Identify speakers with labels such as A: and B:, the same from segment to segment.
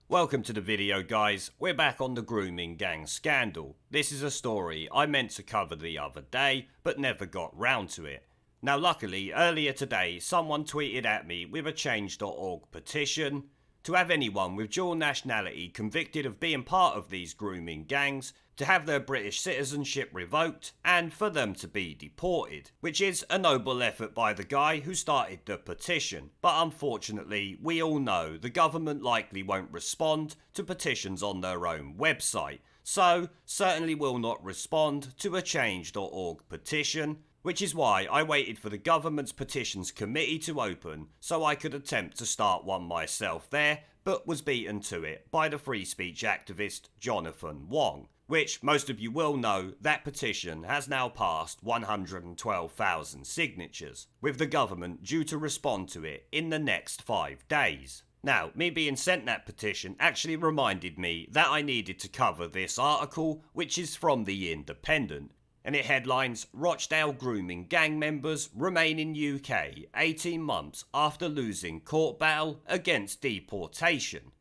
A: Welcome to the video, guys. We're back on the grooming gang scandal. This is a story I meant to cover the other day, but never got round to it. Now luckily, earlier today, someone tweeted at me with a change.org petition to have anyone with dual nationality convicted of being part of these grooming gangs to have their British citizenship revoked and for them to be deported, which is a noble effort by the guy who started the petition. But unfortunately, we all know the government likely won't respond to petitions on their own website, so certainly will not respond to a change.org petition, which is why I waited for the government's petitions committee to open so I could attempt to start one myself there, but was beaten to it by the free speech activist Jonathan Wong, which most of you will know that petition has now passed 112,000 signatures, with the government due to respond to it in the next 5 days. Now, me being sent that petition actually reminded me that I needed to cover this article, which is from The Independent, and it headlines, Rochdale Grooming gang members remain in UK 18 months after losing court battle against deportation.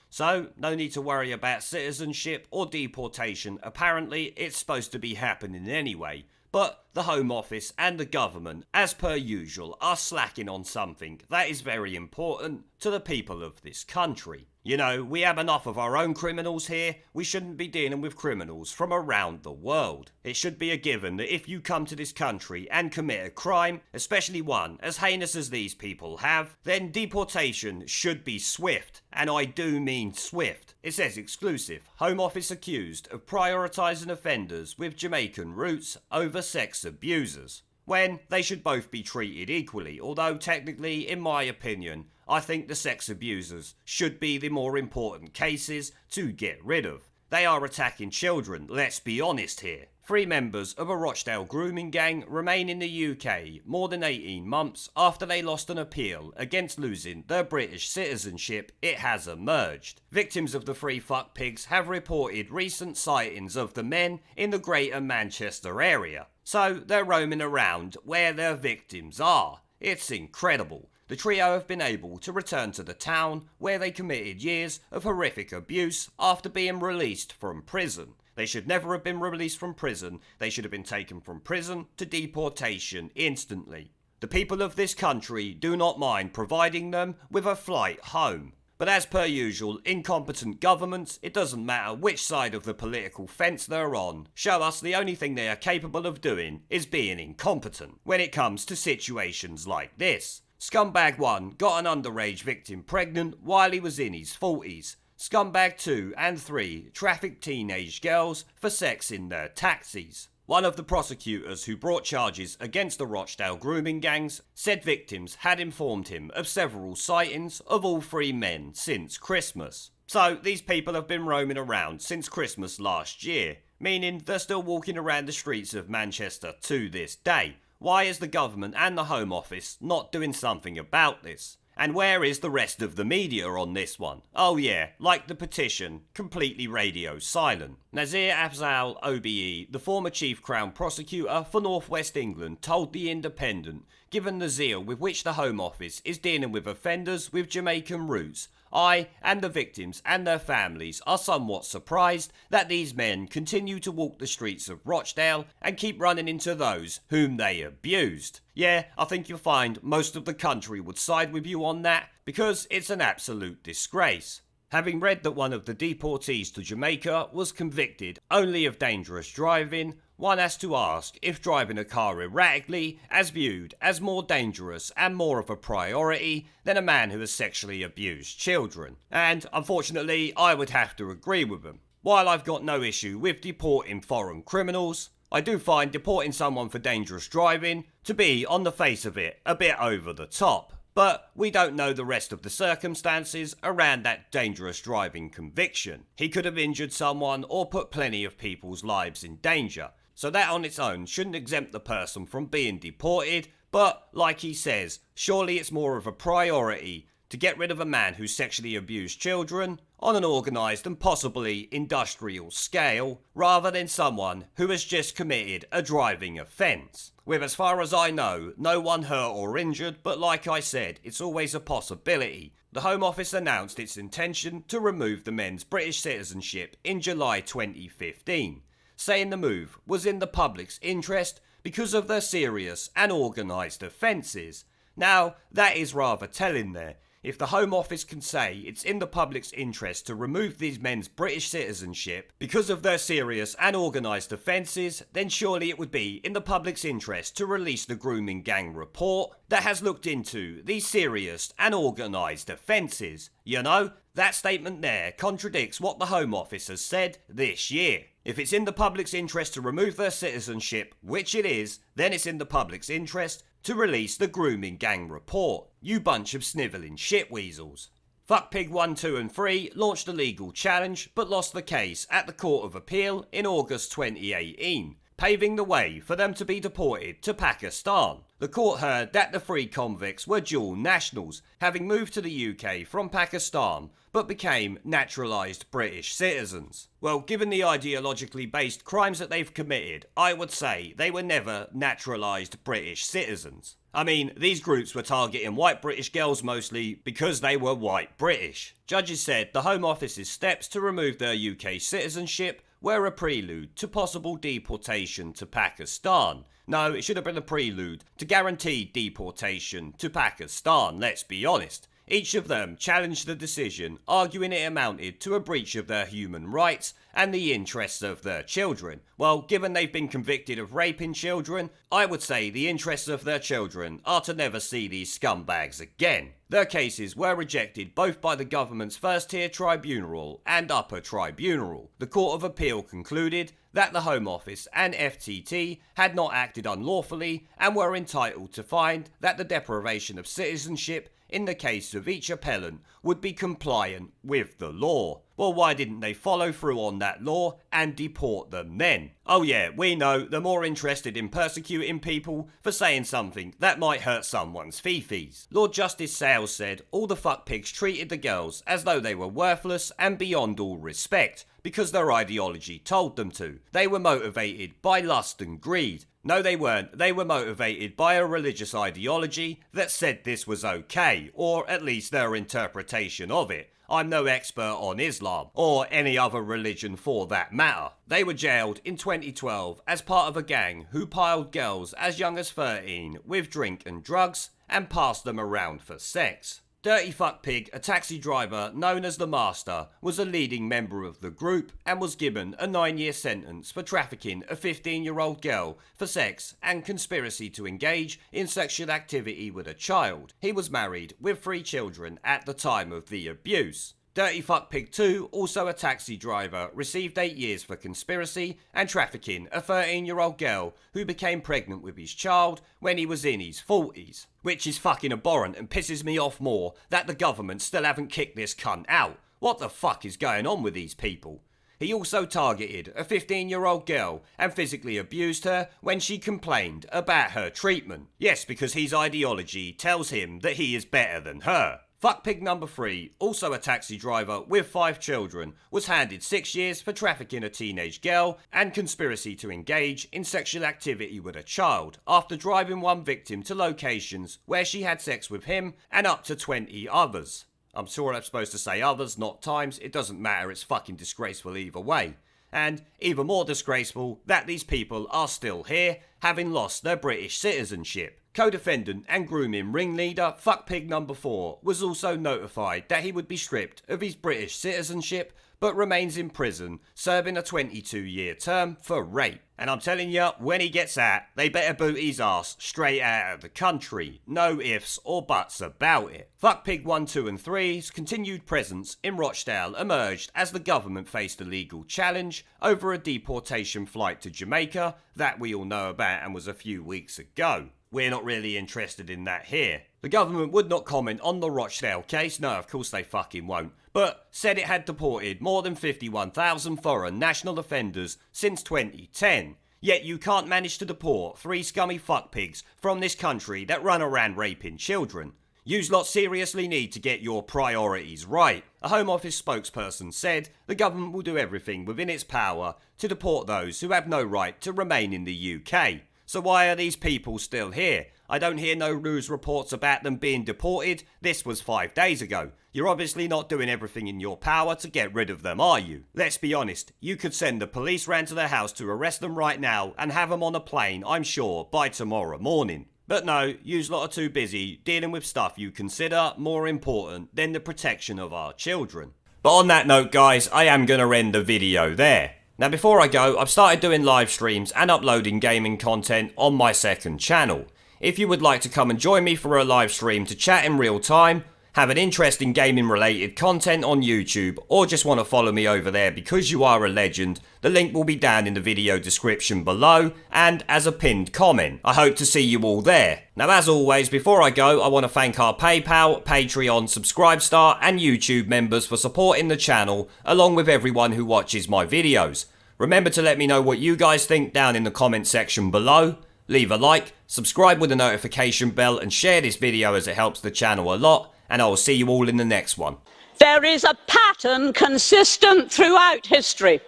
A: So, no need to worry about citizenship or deportation. Apparently, it's supposed to be happening anyway. But the Home Office and the government, as per usual, are slacking on something that is very important to the people of this country. You know, we have enough of our own criminals here. We shouldn't be dealing with criminals from around the world. It should be a given that if you come to this country and commit a crime, especially one as heinous as these people have, then deportation should be swift. And I do mean swift. It says exclusive. Home Office accused of prioritising offenders with Jamaican roots over sex abusers, when they should both be treated equally, although technically, in my opinion, I think the sex abusers should be the more important cases to get rid of. They are attacking children, let's be honest here. 3 members of a Rochdale grooming gang remain in the UK more than 18 months after they lost an appeal against losing their British citizenship, it has emerged. Victims of the 3 fuck pigs have reported recent sightings of the men in the Greater Manchester area. So they're roaming around where their victims are. It's incredible. The trio have been able to return to the town where they committed years of horrific abuse after being released from prison. They should never have been released from prison. They should have been taken from prison to deportation instantly. The people of this country do not mind providing them with a flight home. But as per usual, incompetent governments, it doesn't matter which side of the political fence they're on, show us the only thing they are capable of doing is being incompetent when it comes to situations like this. Scumbag 1 got an underage victim pregnant while he was in his 40s. Scumbag 2 and 3 trafficked teenage girls for sex in their taxis. One of the prosecutors who brought charges against the Rochdale grooming gangs said victims had informed him of several sightings of all 3 men since Christmas. So these people have been roaming around since Christmas last year, meaning they're still walking around the streets of Manchester to this day. Why is the government and the Home Office not doing something about this? And where is the rest of the media on this one? Oh yeah, like the petition, completely radio silent. Nazir Afzal OBE, the former Chief Crown Prosecutor for North West England, told The Independent, given the zeal with which the Home Office is dealing with offenders with Jamaican roots, I and the victims and their families are somewhat surprised that these men continue to walk the streets of Rochdale and keep running into those whom they abused. Yeah, I think you'll find most of the country would side with you on that, because it's an absolute disgrace. Having read that one of the deportees to Jamaica was convicted only of dangerous driving, one has to ask if driving a car erratically is viewed as more dangerous and more of a priority than a man who has sexually abused children. And unfortunately, I would have to agree with them. While I've got no issue with deporting foreign criminals, I do find deporting someone for dangerous driving to be, on the face of it, a bit over the top. But we don't know the rest of the circumstances around that dangerous driving conviction. He could have injured someone or put plenty of people's lives in danger. So that on its own shouldn't exempt the person from being deported, but like he says, surely it's more of a priority to get rid of a man who sexually abused children on an organised and possibly industrial scale, rather than someone who has just committed a driving offence. With, as far as I know, no one hurt or injured, but like I said, it's always a possibility. The Home Office announced its intention to remove the men's British citizenship in July 2015, saying the move was in the public's interest because of their serious and organised offences. Now, that is rather telling there. If the Home Office can say it's in the public's interest to remove these men's British citizenship because of their serious and organised offences, then surely it would be in the public's interest to release the grooming gang report that has looked into these serious and organised offences. You know, that statement there contradicts what the Home Office has said this year. If it's in the public's interest to remove their citizenship, which it is, then it's in the public's interest to release the grooming gang report. You bunch of snivelling shitweasels. Fuckpig 1, 2 and 3 launched a legal challenge but lost the case at the Court of Appeal in August 2018, paving the way for them to be deported to Pakistan. The court heard that the three convicts were dual nationals, having moved to the UK from Pakistan, but became naturalised British citizens. Well, given the ideologically based crimes that they've committed, I would say they were never naturalised British citizens. I mean, these groups were targeting white British girls mostly because they were white British. Judges said the Home Office's steps to remove their UK citizenship were a prelude to possible deportation to Pakistan. No, it should have been a prelude to guaranteed deportation to Pakistan, let's be honest. Each of them challenged the decision, arguing it amounted to a breach of their human rights and the interests of their children. Well, given they've been convicted of raping children, I would say the interests of their children are to never see these scumbags again. Their cases were rejected both by the government's first-tier tribunal and upper tribunal. The Court of Appeal concluded that the Home Office and FTT had not acted unlawfully and were entitled to find that the deprivation of citizenship in the case of each appellant would be compliant with the law. Well, why didn't they follow through on that law and deport them then? Oh yeah, we know they're more interested in persecuting people for saying something that might hurt someone's fifis. Lord Justice Sales said all the fuckpigs treated the girls as though they were worthless and beyond all respect because their ideology told them to. They were motivated by lust and greed. No, they weren't. They were motivated by a religious ideology that said this was okay, or at least their interpretation of it. I'm no expert on Islam, or any other religion for that matter. They were jailed in 2012 as part of a gang who piled girls as young as 13 with drink and drugs and passed them around for sex. Dirty Fuck Pig, a taxi driver known as the Master, was a leading member of the group and was given a 9-year sentence for trafficking a 15-year-old girl for sex and conspiracy to engage in sexual activity with a child. He was married with 3 children at the time of the abuse. Dirty Fuck Pig 2, also a taxi driver, received 8 years for conspiracy and trafficking a 13-year-old girl who became pregnant with his child when he was in his 40s. Which is fucking abhorrent and pisses me off more that the government still haven't kicked this cunt out. What the fuck is going on with these people? He also targeted a 15-year-old girl and physically abused her when she complained about her treatment. Yes, because his ideology tells him that he is better than her. Fuckpig number 3, also a taxi driver with 5 children, was handed 6 years for trafficking a teenage girl and conspiracy to engage in sexual activity with a child after driving one victim to locations where she had sex with him and up to 20 others. I'm sure I'm supposed to say others, not times. It doesn't matter, it's fucking disgraceful either way. And even more disgraceful that these people are still here, having lost their British citizenship. Co-defendant and grooming ringleader Fuckpig number 4 was also notified that he would be stripped of his British citizenship but remains in prison serving a 22-year term for rape. And I'm telling you, when he gets out, they better boot his ass straight out of the country. No ifs or buts about it. Fuckpig 1, 2 and 3's continued presence in Rochdale emerged as the government faced a legal challenge over a deportation flight to Jamaica that we all know about and was a few weeks ago. We're not really interested in that here. The government would not comment on the Rochdale case, no of course they fucking won't, but said it had deported more than 51,000 foreign national offenders since 2010. Yet you can't manage to deport 3 scummy fuckpigs from this country that run around raping children. Yous lot seriously need to get your priorities right. A Home Office spokesperson said the government will do everything within its power to deport those who have no right to remain in the UK. So why are these people still here? I don't hear no news reports about them being deported. This was 5 days ago. You're obviously not doing everything in your power to get rid of them, are you? Let's be honest, you could send the police round to their house to arrest them right now and have them on a plane, I'm sure, by tomorrow morning. But no, yous lot are too busy dealing with stuff you consider more important than the protection of our children. But on that note, guys, I am going to end the video there. Now before I go, I've started doing live streams and uploading gaming content on my second channel. If you would like to come and join me for a live stream to chat in real time, have an interest in gaming related content on YouTube, or just want to follow me over there because you are a legend, the link will be down in the video description below and as a pinned comment. I hope to see you all there. Now as always, before I go, I want to thank our PayPal, Patreon, Subscribestar and YouTube members for supporting the channel, along with everyone who watches my videos. Remember to let me know what you guys think down in the comment section below. Leave a like, subscribe with the notification bell and share this video as it helps the channel a lot. And I will see you all in the next one.
B: There is a pattern consistent throughout history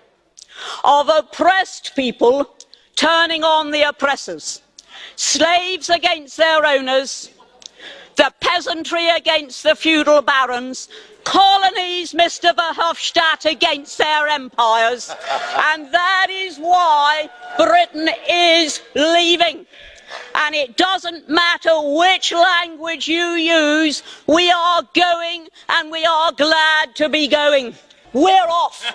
B: of oppressed people turning on the oppressors. Slaves against their owners, the peasantry against the feudal barons, colonies, Mr. Verhofstadt, against their empires. And that is why Britain is leaving. And it doesn't matter which language you use, we are going and we are glad to be going. We're off.